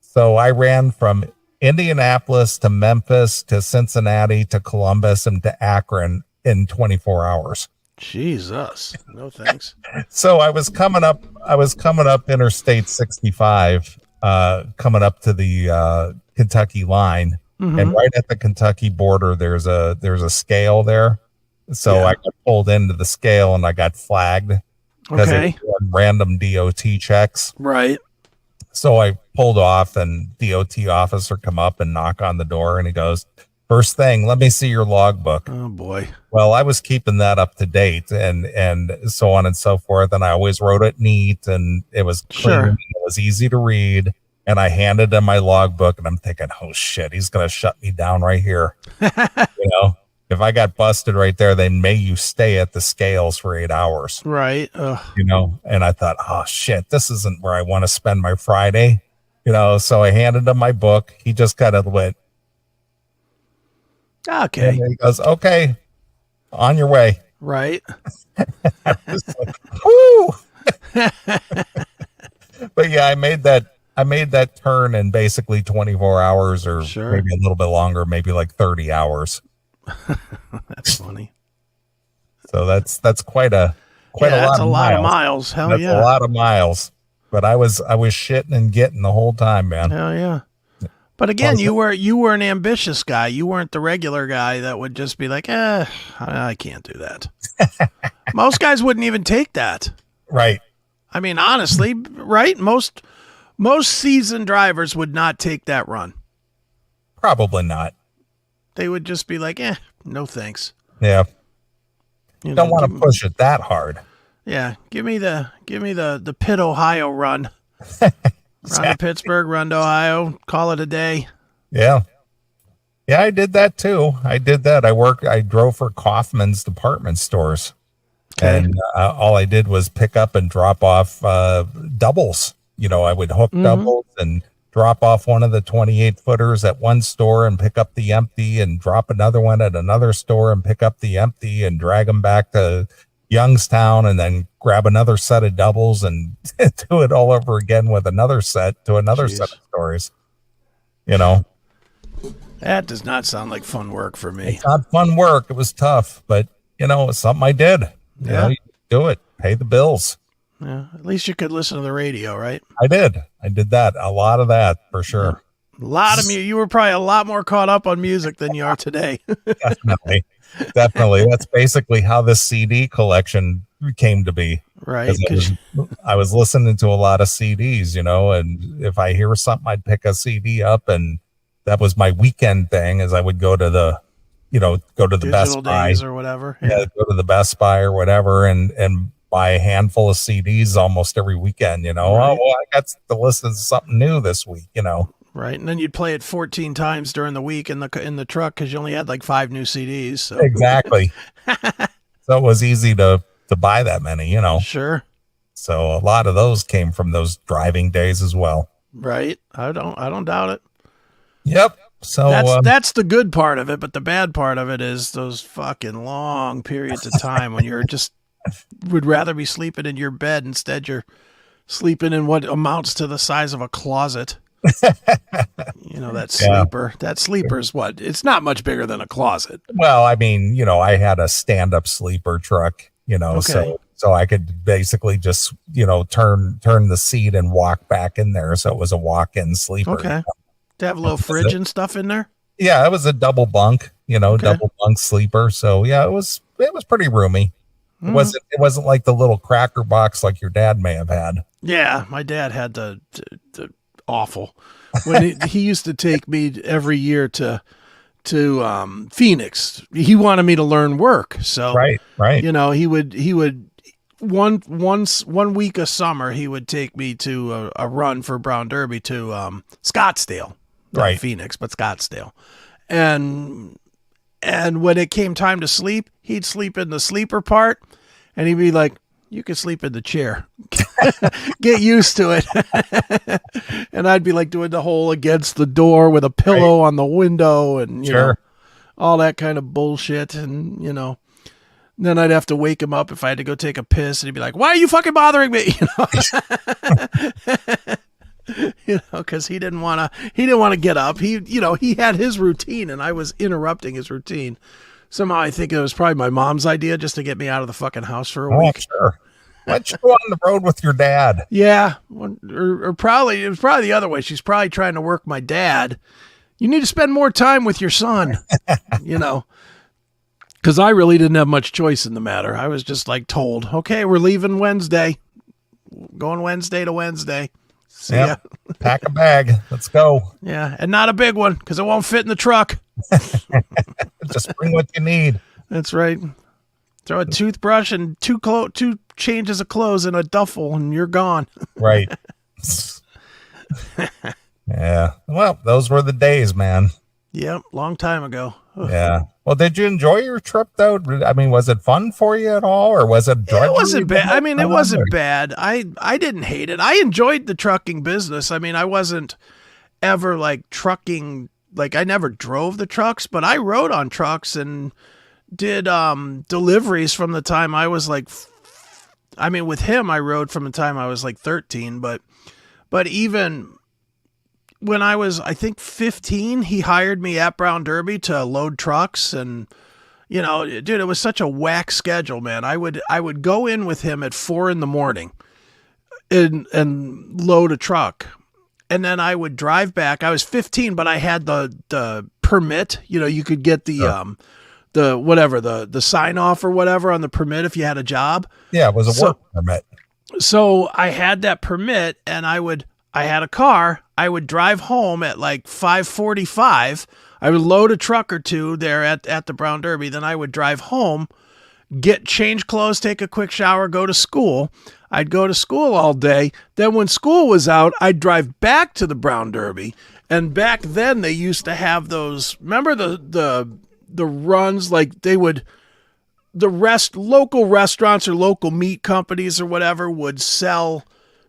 So I ran from Indianapolis to Memphis to Cincinnati to Columbus and to Akron in 24 hours. Jesus. No thanks. So I was coming up Interstate 65, coming up to the Kentucky line. Mm-hmm. And right at the Kentucky border, there's a scale there. So I got pulled into the scale and I got flagged because it was random DOT checks. Right. So I pulled off, and DOT officer come up and knock on the door, and he goes, "First thing, let me see your logbook." Oh boy. Well, I was keeping that up to date and so on and so forth. And I always wrote it neat, and it was clean. Sure. It was easy to read. And I handed him my logbook, and I'm thinking, oh shit, he's going to shut me down right here. If I got busted right there, they may you stay at the scales for 8 hours. Right. And I thought, oh shit, this isn't where I want to spend my Friday. So I handed him my book. He just kind of went, okay. And he goes, okay, on your way. Right. I was like, whoo. But yeah, I made that turn in basically 24 hours or maybe a little bit longer, maybe like 30 hours. That's funny. So that's quite a lot of miles. Hell that's yeah. a lot of miles. But I was shitting and getting the whole time, man. Hell yeah. But again, you were an ambitious guy. You weren't the regular guy that would just be like, I can't do that. Most guys wouldn't even take that. Right. I mean, honestly, right? Most seasoned drivers would not take that run. Probably not. They would just be like, no thanks. Yeah. Don't want to push it that hard. Yeah. Give me the Pitt, Ohio run. Exactly. Run to Pittsburgh, run to Ohio, call it a day. Yeah. Yeah, I did that too. I did that. I drove for Kaufman's department stores. Okay. And all I did was pick up and drop off doubles. I would hook doubles and drop off one of the 28 footers at one store and pick up the empty, and drop another one at another store and pick up the empty and drag them back to Youngstown, and then grab another set of doubles and do it all over again with another set to another set of stores. That does not sound like fun work for me. It's not fun work. It was tough, but it's something I did. You do it, pay the bills. Yeah, at least you could listen to the radio, right? I did that. A lot of that for sure. A lot of music. You were probably a lot more caught up on music than you are today. Definitely. That's basically how this CD collection came to be. Right. I was listening to a lot of CDs, and if I hear something, I'd pick a CD up, and that was my weekend thing. As I would go to the Digital Best Buy, days or whatever. yeah, go to the Best Buy or whatever, and buy a handful of CDs almost every weekend. Right. Oh, well, I got to listen to something new this week. Right, and then you'd play it 14 times during the week in the truck because you only had like 5 new CDs. So. Exactly. So it was easy to buy that many. Sure. So a lot of those came from those driving days as well. Right. I don't doubt it. Yep. So that's the good part of it, but the bad part of it is those fucking long periods of time when you're just would rather be sleeping in your bed. Instead, you're sleeping in what amounts to the size of a closet. That sleeper. That sleeper's what? It's not much bigger than a closet. Well, I mean, I had a stand-up sleeper truck, Okay. so I could basically just, turn the seat and walk back in there. So it was a walk-in sleeper. Okay. To have a little fridge and stuff in there? Yeah, it was a double bunk, double bunk sleeper. So yeah, it was pretty roomy. It wasn't like the little cracker box like your dad may have had. Yeah, my dad had the awful. When he used to take me every year to Phoenix. He wanted me to learn work. So right. He would one week of summer he would take me to a run for Brown Derby to Scottsdale. Not right. Phoenix, but Scottsdale. And when it came time to sleep, he'd sleep in the sleeper part, and he'd be like, "You can sleep in the chair. Get used to it." And I'd be like doing the whole against the door with a pillow on the window and, you know, all that kind of bullshit. And, then I'd have to wake him up if I had to go take a piss, and he'd be like, "Why are you fucking bothering me?" Because he didn't want to get up. He had his routine, and I was interrupting his routine. Somehow I think it was probably my mom's idea just to get me out of the fucking house for a week. Sure. Why don't you go on the road with your dad? Yeah. Or probably, it was probably the other way. She's probably trying to work my dad. You need to spend more time with your son, because I really didn't have much choice in the matter. I was just like told, okay, we're leaving Wednesday, going Wednesday to Wednesday. See ya. Pack a bag. Let's go. Yeah. And not a big one because it won't fit in the truck. Just bring what you need. That's right. Throw a toothbrush and two changes of clothes in a duffel and you're gone. Right. Yeah. Well, those were the days, man. Yep. Long time ago. Yeah. Well, did you enjoy your trip though? I mean, was it fun for you at all, or was it drudgery? It wasn't bad. I mean, it wasn't bad. I didn't hate it. I enjoyed the trucking business. I mean, I wasn't ever like trucking. Like I never drove the trucks, but I rode on trucks and did deliveries from the time I was like. I mean, with him, I rode from the time I was like 13, but even when I was, I think 15, he hired me at Brown Derby to load trucks. And, dude, it was such a whack schedule, man. I would go in with him at 4 a.m. and load a truck. And then I would drive back. I was 15, but I had the permit. You could get the the sign off or whatever on the permit if you had a job. Yeah, it was a work permit. So I had that permit, and I had a car. I would drive home at like 5:45. I would load a truck or two there at the Brown Derby. Then I would drive home, change clothes, take a quick shower, go to school. I'd go to school all day. Then when school was out, I'd drive back to the Brown Derby. And back then they used to have those, remember the runs, like they would, local restaurants or local meat companies or whatever would sell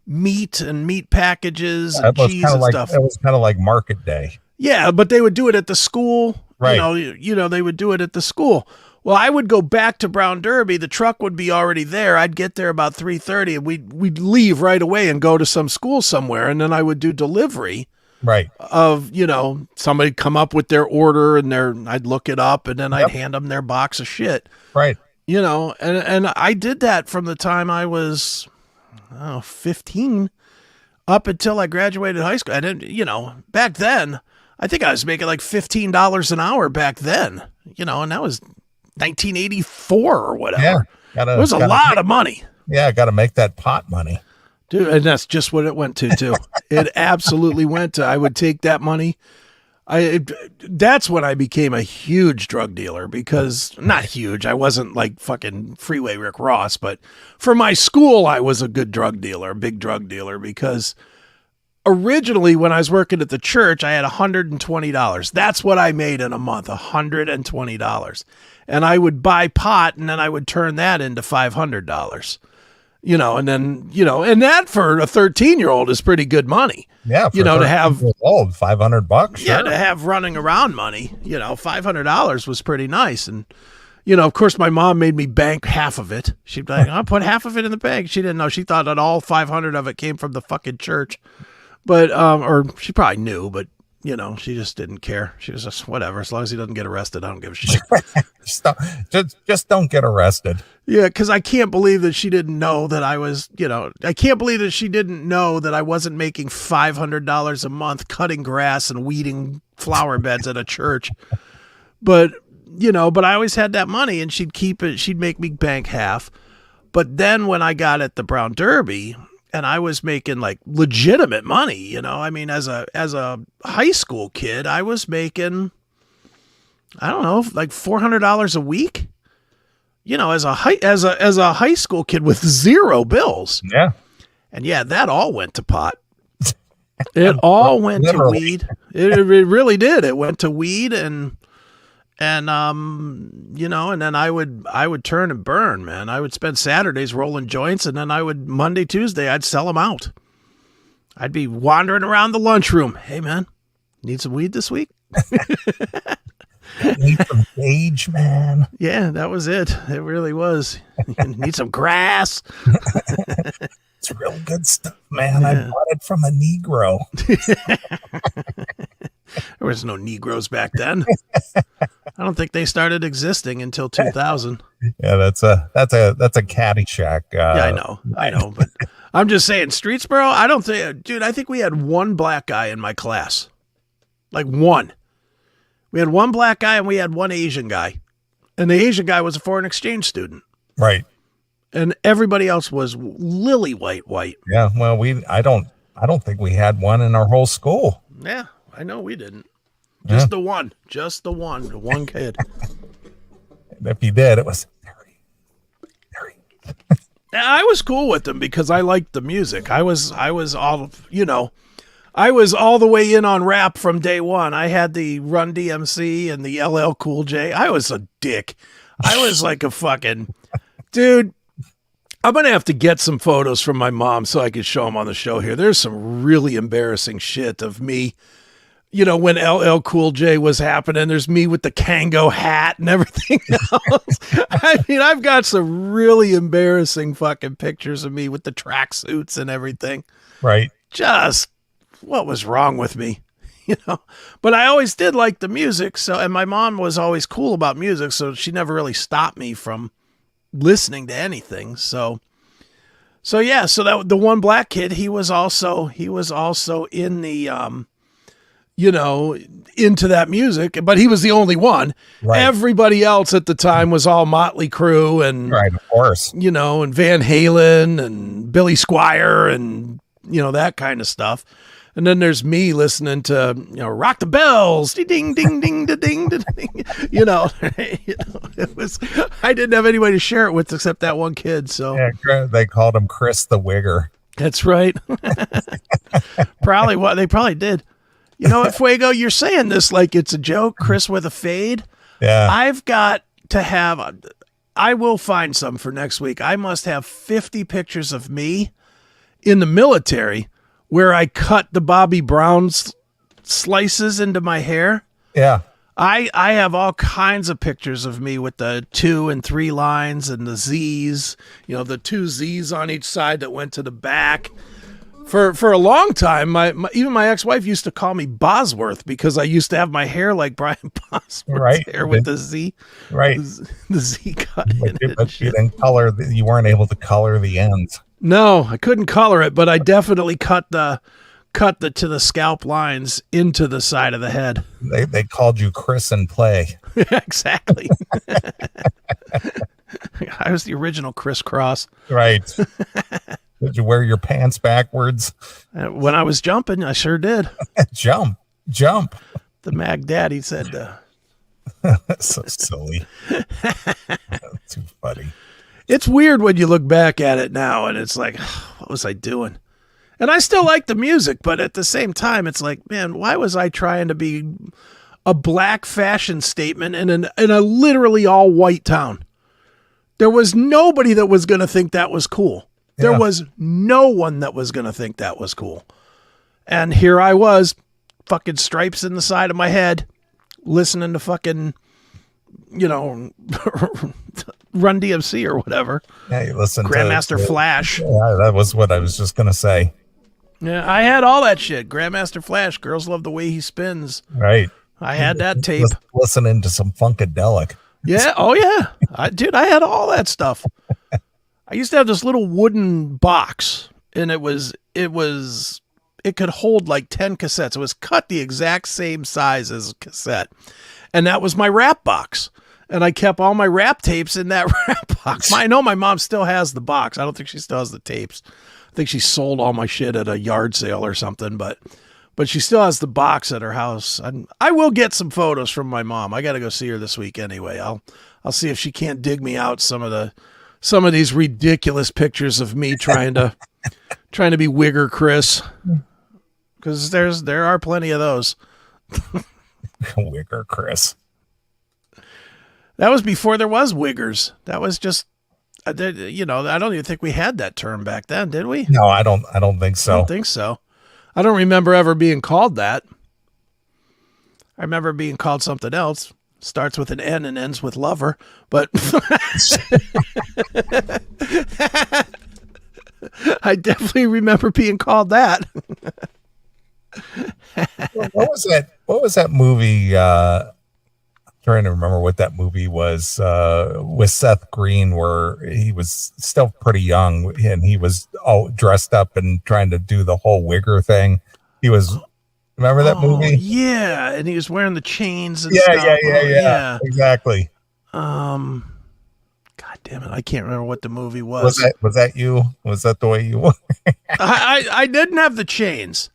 meat and meat packages and cheese and stuff. It was kind of like market day. Yeah, but they would do it at the school. Right. They would do it at the school. Well, I would go back to Brown Derby. The truck would be already there. I'd get there about 3:30, and we'd leave right away and go to some school somewhere, and then I would do delivery. Right. Of, somebody come up with their order, and I'd look it up, and then I'd hand them their box of shit. Right. And I did that from the time I was 15 up until I graduated high school. I didn't, back then, I think I was making like $15 an hour back then, and that was 1984 or whatever. Yeah. It was a lot of money. Yeah, got to make that pot money. Dude, and that's just what it went to, too. It absolutely went to, I would take that money. That's when I became a huge drug dealer because, not huge, I wasn't like fucking Freeway Rick Ross, but for my school, I was a good drug dealer, big drug dealer, because originally when I was working at the church, I had $120. That's what I made in a month, $120. And I would buy pot and then I would turn that into $500. And then, and that for a 13-year-old is pretty good money. Yeah. To have old $500. Sure. Yeah. To have running around money, $500 was pretty nice. And, of course my mom made me bank half of it. She'd be like, I'll put half of it in the bank. She didn't know. She thought that all 500 of it came from the fucking church, but, or she probably knew, but she just didn't care. She was just whatever. As long as he doesn't get arrested, I don't give a shit. just don't get arrested. Yeah, because I can't believe that she didn't know that I was, I can't believe that she didn't know that I wasn't making $500 a month cutting grass and weeding flower beds at a church. But I always had that money and she'd keep it. She'd make me bank half. But then when I got at the Brown Derby, and I was making like legitimate money, as a high school kid, I was making, I don't know, like $400 a week, as a high school kid with zero bills. Yeah. And yeah, that all went to pot. It all went to weed. It really did. It went to weed and then I would turn and burn, man. I would spend Saturdays rolling joints, and then Monday, Tuesday, I'd sell them out. I'd be wandering around the lunchroom. Hey, man, need some weed this week? Need some gauge, man. Yeah, that was it. It really was. Need some grass. It's real good stuff, man. Yeah. I bought it from a Negro. There was no Negroes back then. I don't think they started existing until 2000. Yeah, that's a Caddyshack. Yeah, I know, but I'm just saying, Streetsboro. I think we had one black guy in my class, like one. We had one black guy and we had one Asian guy, and the Asian guy was a foreign exchange student, right? And everybody else was lily white. Yeah, well, I don't think we had one in our whole school. Yeah. I know we didn't. Just the one kid. If you did, it was very. I was cool with them because I liked the music. I was all the way in on rap from day one. I had the Run DMC and the LL Cool J. I was a dick. I was like a fucking dude. I'm going to have to get some photos from my mom so I can show them on the show here. There's some really embarrassing shit of me. When LL Cool J was happening, there's me with the Kango hat and everything else. I mean, I've got some really embarrassing fucking pictures of me with the tracksuits and everything. Right. Just what was wrong with me, But I always did like the music. And my mom was always cool about music, so she never really stopped me from listening to anything. So that the one black kid, he was also in the into that music, but he was the only one. Right. Everybody else at the time was all Motley Crue and, right, of course, and Van Halen and Billy Squier and, that kind of stuff. And then there's me listening to, Rock the Bells, ding, ding, ding, ding, ding, ding. It was, I didn't have anybody to share it with except that one kid. So yeah, they called him Chris the Wigger. That's right. They probably did. You know what, Fuego? You're saying this like it's a joke, Chris with a fade. Yeah. I've got to have, I will find some for next week. I must have 50 pictures of me in the military where I cut the Bobby Brown slices into my hair. Yeah. I have all kinds of pictures of me with the 2 and 3 lines and the Z's, the 2 Z's on each side that went to the back. For a long time, even my ex-wife used to call me Bosworth because I used to have my hair like Brian Bosworth's hair with the Z, right? The Z cut in it. But you didn't color. You weren't able to color the ends. No, I couldn't color it, but I definitely cut the to the scalp lines into the side of the head. They called you Chris and Play. Exactly. I was the original crisscross. Right. Did you wear your pants backwards? When I was jumping, I sure did. Jump. The Mag Daddy said, So silly. Too funny. it's weird when you look back at it now and it's like, what was I doing? And I still like the music, but at the same time, it's like, man, why was I trying to be a black fashion statement in a literally all white town? There was nobody that was going to think that was cool. There was no one that was going to think that was cool. And here I was, fucking stripes in the side of my head, listening to fucking, Run DMC or whatever. Yeah, you listen Grandmaster to Flash. Yeah, that was what I was just going to say. Yeah, I had all that shit. Grandmaster Flash. Girls love the way he spins. Right. I had that tape. Listening to some Funkadelic. Yeah. Oh, yeah. I had all that stuff. I used to have this little wooden box, and it could hold like 10 cassettes. It was cut the exact same size as a cassette. And that was my rap box. And I kept all my rap tapes in that rap box. I know my mom still has the box. I don't think she still has the tapes. I think she sold all my shit at a yard sale or something, but she still has the box at her house. And I will get some photos from my mom. I got to go see her this week anyway. I'll see if she can't dig me out some of these ridiculous pictures of me trying to be Wigger Chris, because there are plenty of those. Wigger Chris. That was before there was Wiggers. That was just, I don't even think we had that term back then, did we? No, I don't think so. I don't think so. I don't remember ever being called that. I remember being called something else. Starts with an N and ends with lover, but I definitely remember being called that. What was that movie? Trying to remember what that movie was with Seth Green, where he was still pretty young and he was all dressed up and trying to do the whole Wigger thing. Remember that movie? Yeah, and he was wearing the chains and stuff. Yeah, exactly. God damn it, I can't remember what the movie was. Was that you? Was that the way you were? I didn't have the chains.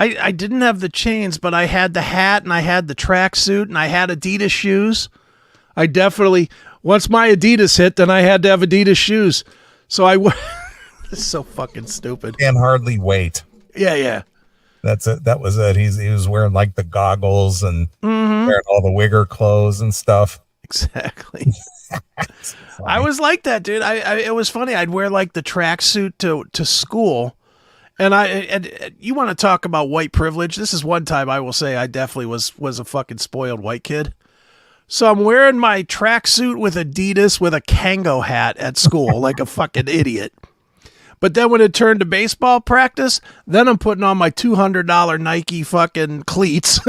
I didn't have the chains, but I had the hat and I had the tracksuit and I had Adidas shoes. I definitely, once my Adidas hit, then I had to have Adidas shoes. So it's so fucking stupid. Can hardly wait. Yeah. That's it. That was it. He was wearing like the goggles and wearing all the Wigger clothes and stuff. Exactly. I was like that, dude. It was funny. I'd wear like the tracksuit to school. And you want to talk about white privilege? This is one time I will say I definitely was a fucking spoiled white kid. So I'm wearing my tracksuit with Adidas with a Kango hat at school like a fucking idiot. But then when it turned to baseball practice, then I'm putting on my $200 Nike fucking cleats,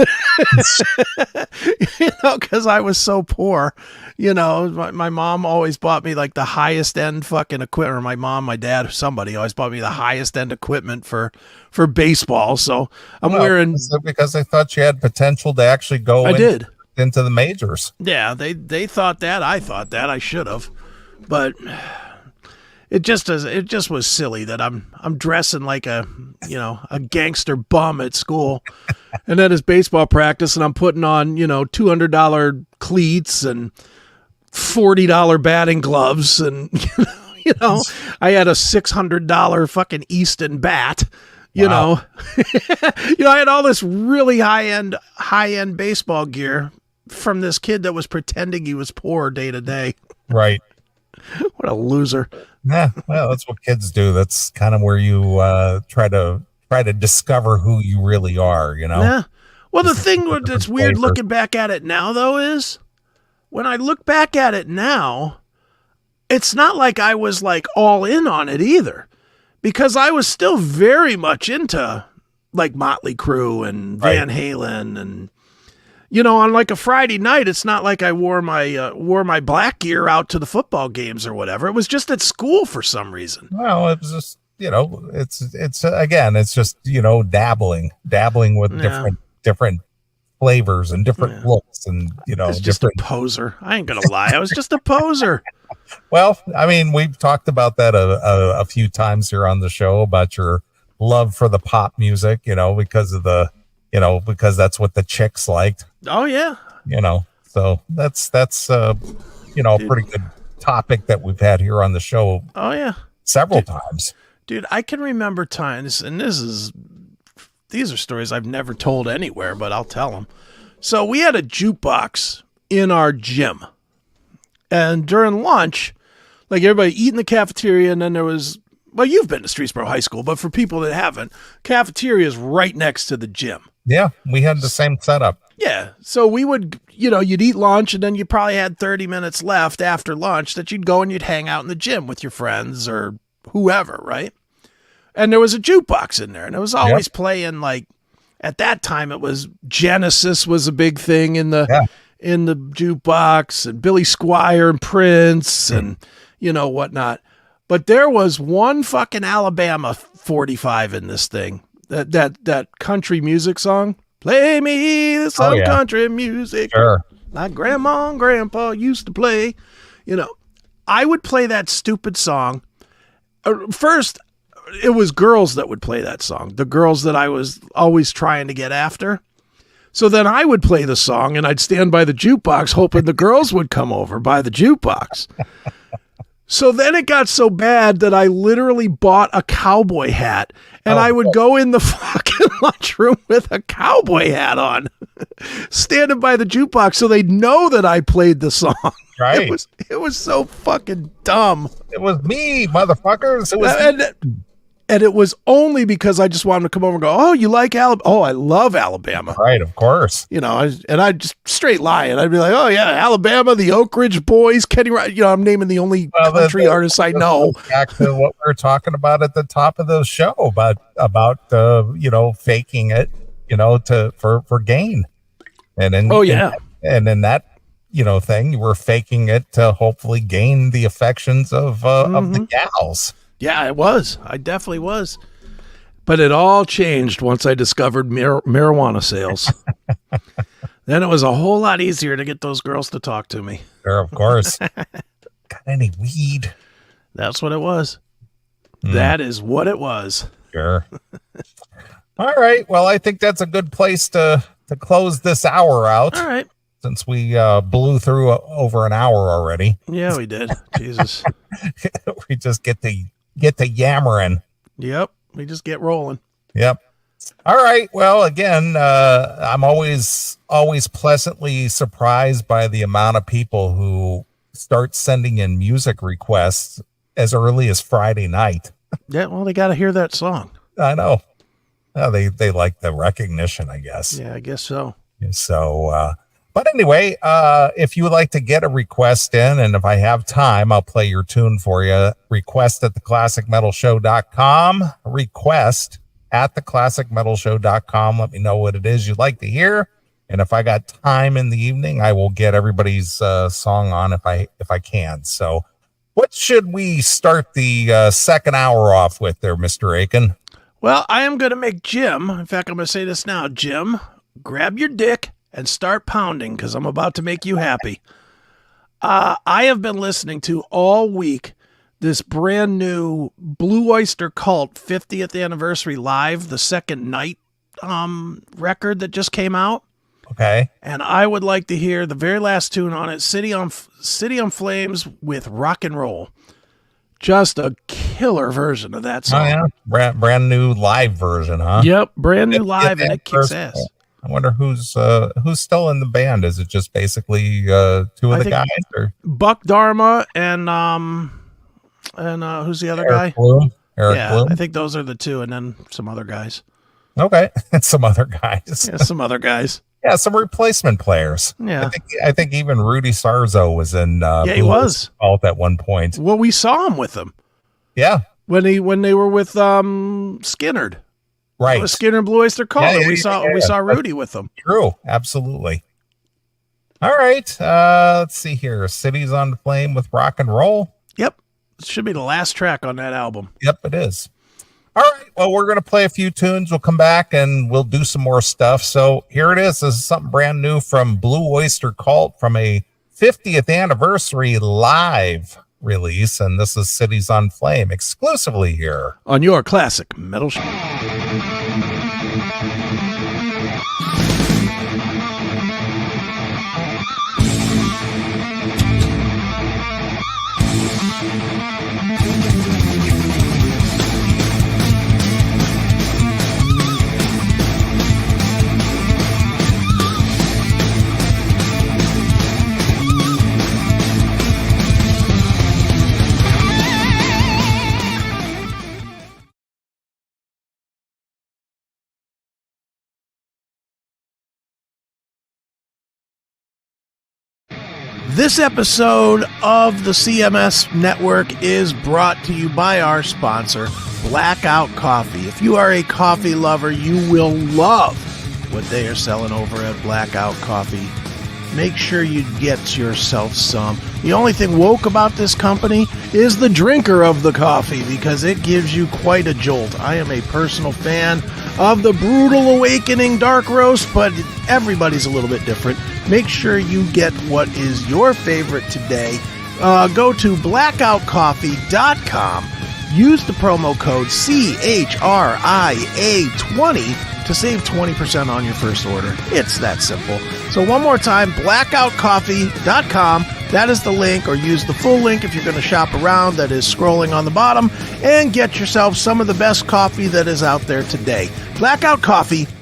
because I was so poor. My mom always bought me like the highest end fucking equipment, or my mom, my dad, somebody always bought me the highest end equipment for baseball. So I'm wearing, because they thought you had potential to actually go into the majors. Yeah, they thought that. I thought that. I should have, but it just was silly that I'm dressing like a gangster bum at school, and then it's baseball practice, and I'm putting on $200 cleats and $40 batting gloves, and I had a $600 fucking Easton bat. Wow. I had all this really high end baseball gear from this kid that was pretending he was poor day to day. Right. What a loser. Yeah, well, that's what kids do. That's kind of where you try to discover who you really are, Yeah. Well, the thing that's weird looking back at it now, though, is when I look back at it now, it's not like I was like all in on it either, because I was still very much into like Motley Crue and Van Halen and. On like a Friday night, it's not like I wore my black gear out to the football games or whatever. It was just at school for some reason. Well, it was just, it's just, dabbling with different flavors and different looks and, I was just a poser. I ain't going to lie. I was just a poser. Well, I mean, we've talked about that a few times here on the show about your love for the pop music, because of because that's what the chicks liked, Oh yeah, so that's a Dude. pretty good topic that we've had here on the show oh yeah, several times. dude. I can remember times, and these are stories I've never told anywhere, but I'll tell them. So we had a jukebox in our gym, and during lunch, like everybody eat in the cafeteria, and then there was. Well, you've been to Streetsboro High School, but for people that haven't, cafeteria is right next to the gym. Yeah, we had the same setup. Yeah. So we would, you'd eat lunch and then you probably had 30 minutes left after lunch that you'd go and you'd hang out in the gym with your friends or whoever, right? And there was a jukebox in there and it was always playing like, at that time it was Genesis was a big thing in the jukebox and Billy Squier and Prince and, whatnot. But there was one fucking Alabama 45 in this thing. That country music song. Play me some country music. Sure. Like grandma and grandpa used to play. I would play that stupid song. First, it was girls that would play that song. The girls that I was always trying to get after. So then I would play the song and I'd stand by the jukebox hoping the girls would come over by the jukebox. So then it got so bad that I literally bought a cowboy hat and I would go in the fucking lunchroom with a cowboy hat on, standing by the jukebox so they'd know that I played the song. Right. It was so fucking dumb. It was me, motherfuckers. It was And it was only because I just wanted to come over and go, oh, you like Alabama? Oh, I love Alabama. Right, of course. And I'd just straight lie. And I'd be like, oh, yeah, Alabama, the Oak Ridge Boys, Kenny Rogers. I'm naming the only country artists I know. Back to what we were talking about at the top of the show about faking it, for gain. And then, and then that, thing, you were faking it to hopefully gain the affections of the gals. Yeah, it was. I definitely was. But it all changed once I discovered marijuana sales. Then it was a whole lot easier to get those girls to talk to me. Sure, of course. Got any weed? That's what it was. That is what it was. Sure. All right. Well, I think that's a good place to close this hour out. All right. Since we blew through over an hour already. Yeah, we did. Jesus. We just get to yammering. Yep. We just get rolling. Yep. All right. Well, again, I'm always pleasantly surprised by the amount of people who start sending in music requests as early as Friday night. Yeah. Well, they got to hear that song. I know. They like the recognition, I guess. Yeah, I guess so. So, but anyway, if you would like to get a request in, and if I have time, I'll play your tune for you. Request at theclassicmetalshow.com. Request at theclassicmetalshow.com. Let me know what it is you'd like to hear. And if I got time in the evening, I will get everybody's song on if I can. So what should we start the second hour off with there, Mr. Aiken? Well, I am going to make Jim. In fact, I'm going to say this now. Jim, grab your dick and start pounding because I'm about to make you happy. I have been listening to all week this brand new Blue Oyster Cult 50th anniversary live, the second night record that just came out. Okay. And I would like to hear the very last tune on it, City on Flames with Rock and Roll. Just a killer version of that song. Oh, yeah. Brand new live version, huh? Yep, brand new live, and it kicks ass. I wonder who's still in the band. Is it just basically two of the guys, or Buck Dharma and who's the other guy? Bloom? Eric yeah, Bloom? I think those are the two, and then some other guys. Okay, some other guys. Yeah, some other guys. Yeah, some replacement players. Yeah, I think even Rudy Sarzo was in. Yeah, he was Alt at one point. Well, we saw him with them. Yeah, when they were with Skinnerd. Right. It was Skinner and Blue Oyster Cult. We saw Rudy with them. True. Absolutely. All right. Let's see here. Cities on Flame with Rock and Roll. Yep. It should be the last track on that album. Yep, it is. All right. Well, we're going to play a few tunes. We'll come back and we'll do some more stuff. So here it is. This is something brand new from Blue Oyster Cult from a 50th anniversary live release, and this is Cities on Flame exclusively here on your classic metal show. This episode of the CMS Network is brought to you by our sponsor, Blackout Coffee. If you are a coffee lover, you will love what they are selling over at Blackout Coffee. Make sure you get yourself some. The only thing woke about this company is the drinker of the coffee, because it gives you quite a jolt. I am a personal fan of the Brutal Awakening Dark Roast, but everybody's a little bit different. Make sure you get what is your favorite today. Go to blackoutcoffee.com. Use the promo code CHRIA20 to save 20% on your first order. It's that simple. So one more time, blackoutcoffee.com. That is the link, or use the full link if you're going to shop around. That is scrolling on the bottom, and get yourself some of the best coffee that is out there today. blackoutcoffee.com.